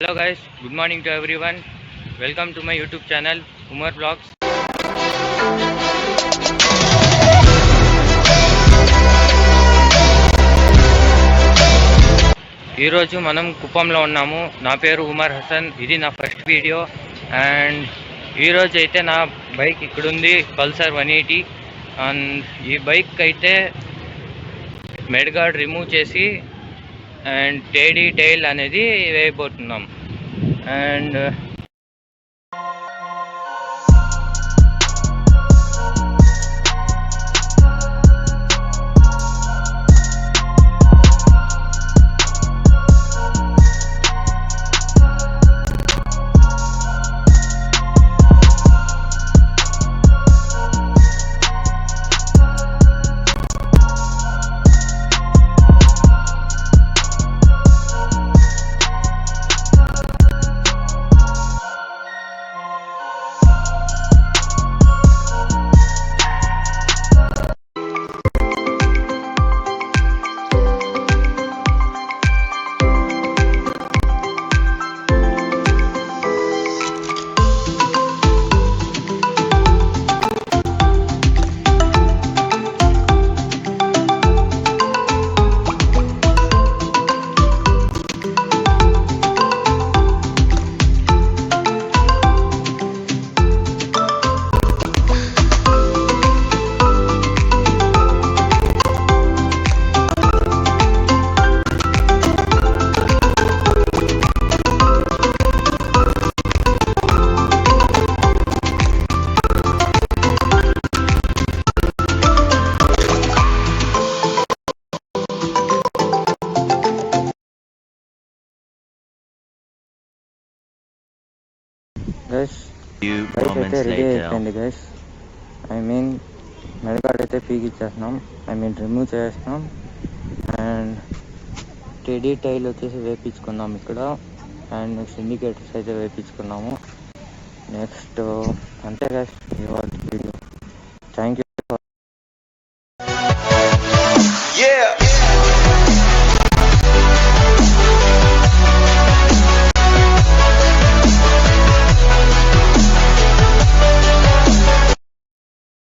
Hello guys, good morning to everyone. Welcome to my YouTube channel Umar Vlogs. ఈరోజు మనం కుప్పంలో ఉన్నాము. నా పేరు ఉమర్ హసన్. ఇది నా ఫస్ట్ వీడియో. అండ్ ఈరోజు అయితే నా బైక్ ఇక్కడుంది, పల్సర్ 180. అండ్ ఈ బైక్ అయితే మెడ్గార్డ్ రిమూవ్ చేసి అండ్ టేడీ టైల్ అనేది వేయబోతున్నాం. అండ్ గైస్ బైక్ అయితే రెడీ అయిపోయింది గైస్. మెడగార్డ్ అయితే పీకిచ్చేస్తున్నాం, రిమూవ్ చేస్తున్నాం. అండ్ టెడీ టైల్ వచ్చేసి వేపించుకున్నాం ఇక్కడ. అండ్ నెక్స్ట్ ఇండికేటర్స్ అయితే వేపించుకున్నాము. నెక్స్ట్ అంతే గైస్ ఇవాళ వీడియో. Thank you.